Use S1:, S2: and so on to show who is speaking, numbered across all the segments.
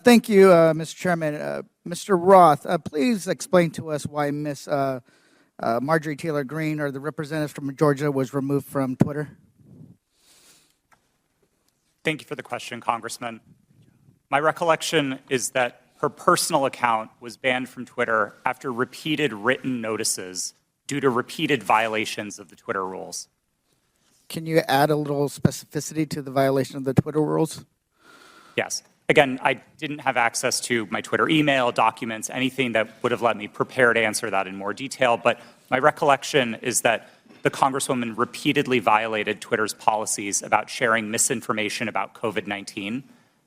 S1: Thank you, Mr. Chairman. Mr. Roth, please explain to us why Miss Marjorie Taylor Greene, or the representative from Georgia, was removed from Twitter.
S2: Thank you for the question, Congressman. My recollection is that her personal account was banned from Twitter after repeated written notices due to repeated violations of the Twitter rules.
S1: Can you add a little specificity to the violation of the Twitter rules?
S2: Yes. Again, I didn't have access to my Twitter email, documents, anything that would have let me prepare to answer that in more detail, but my recollection is that the Congresswoman repeatedly violated Twitter's policies about sharing misinformation about COVID-19.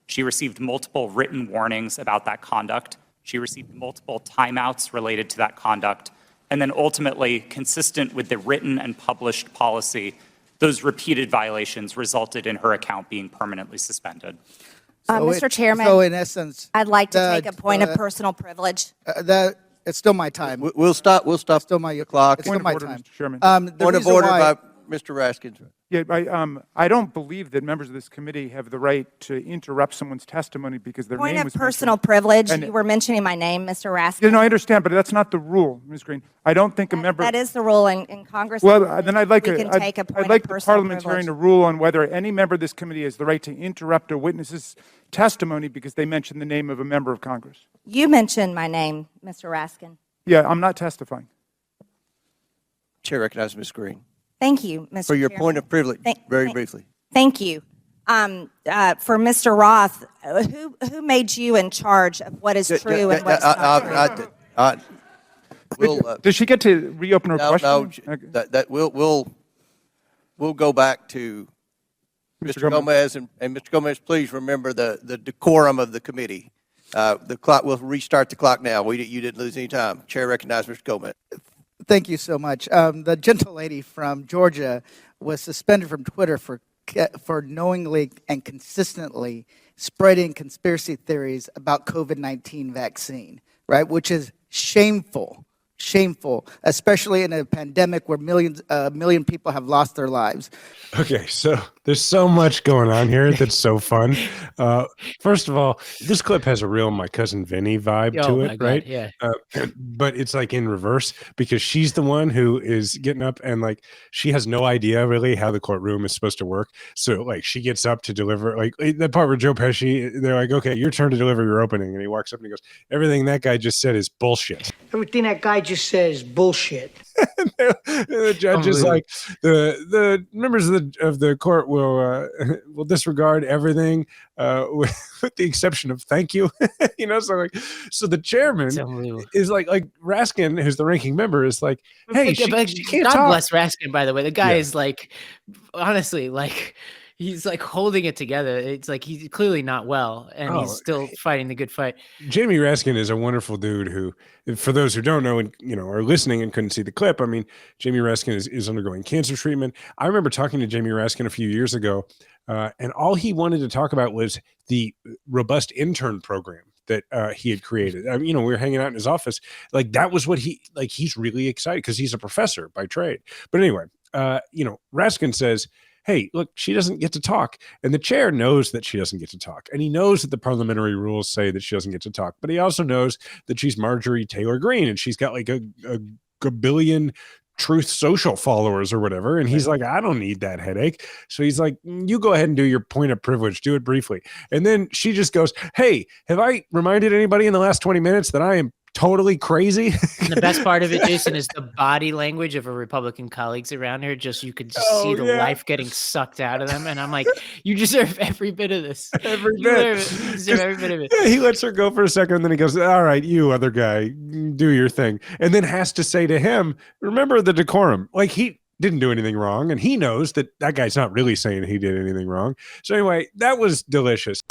S2: She received multiple written warnings about that conduct. She received multiple timeouts related to that conduct. And then ultimately, consistent with the written and published policy, those repeated violations resulted in her account being permanently suspended.
S3: Mr. Chairman,
S1: so in essence,
S3: I'd like to take a point of personal privilege.
S1: It's still my time.
S4: We'll stop.
S1: Still my
S4: clock.
S1: It's still my time.
S5: Mr. Chairman.
S4: Point of order by Mr. Raskin.
S5: Yeah, I don't believe that members of this committee have the right to interrupt someone's testimony because their
S3: Point
S5: name
S3: of
S5: was
S3: personal
S5: mentioned.
S3: privilege.
S5: And-
S3: You were mentioning my name, Mr. Raskin.
S5: Yeah, no, I understand, but that's not the rule, Ms. Greene. I don't think a member.
S3: That is the rule in Congress.
S5: Well, then I'd like
S3: we can take a point
S5: I'd like
S3: of
S5: the
S3: personal
S5: parliamentarian to
S3: privilege.
S5: rule on whether any member of this committee has the right to interrupt a witness's testimony because they mentioned the name of a member of Congress.
S3: You mentioned my name, Mr. Raskin.
S5: Yeah, I'm not testifying.
S4: Chair recognizes Ms. Greene.
S3: Thank you, Mr.
S4: For your
S3: Chairman.
S4: point of privilege, very briefly.
S3: Thank you. For Mr. Roth, who made you in charge of what is true and what's not true?
S5: Does she get to reopen her question?
S4: No, that we'll go back to Mr. Gomez, and Mr. Gomez, please remember the decorum of the committee. The clock. We'll restart the clock now. You didn't lose any time. Chair recognizes Mr. Gomez.
S1: Thank you so much. The gentle lady from Georgia was suspended from Twitter for knowingly and consistently spreading conspiracy theories about COVID-19 vaccine, right? Which is shameful, especially in a pandemic where a million people have lost their lives.
S6: Okay, so there's so much going on here that's so fun. First of all, this clip has a real My Cousin Vinny vibe to it, right?
S7: Yeah.
S6: But it's like in reverse because she's the one who is getting up and like she has no idea really how the courtroom is supposed to work. So like she gets up to deliver like that part where Joe Pesci, they're like, okay, your turn to deliver your opening. And he walks up and he goes, everything that guy just said is bullshit.
S8: Everything that guy just says bullshit.
S6: The judge is like, the members of the court will disregard everything with the exception of thank you. So the chairman is like Raskin, who's the ranking member, is like, hey, she can't
S7: God
S6: talk.
S7: bless Raskin, by the way. The guy is like, honestly, like he's like holding it together. It's like he's clearly not well, and he's still fighting the good fight.
S6: Jamie Raskin is a wonderful dude who, for those who don't know and are listening and couldn't see the clip, I mean, Jamie Raskin is undergoing cancer treatment. I remember talking to Jamie Raskin a few years ago, and all he wanted to talk about was the robust intern program that he had created. We were hanging out in his office. Like that was what he's really excited because he's a professor by trade. But anyway, Raskin says, hey, look, she doesn't get to talk. And the chair knows that she doesn't get to talk. And he knows that the parliamentary rules say that she doesn't get to talk. But he also knows that she's Marjorie Taylor Greene and she's got like a billion Truth Social followers or whatever. And he's like, I don't need that headache. So he's like, you go ahead and do your point of privilege. Do it briefly. And then she just goes, hey, have I reminded anybody in the last 20 minutes that I am totally crazy?
S7: And the best part of it, Jason, is the body language of her Republican colleagues around her. You could just see the life getting sucked out of them. And I'm like, you deserve every bit of this.
S6: Every bit.
S7: You deserve every bit of it.
S6: Yeah, he lets her go for a second, and then he goes, all right, you other guy, do your thing. And then has to say to him, remember the decorum. Like he didn't do anything wrong. And he knows that guy's not really saying he did anything wrong. So anyway, that was delicious.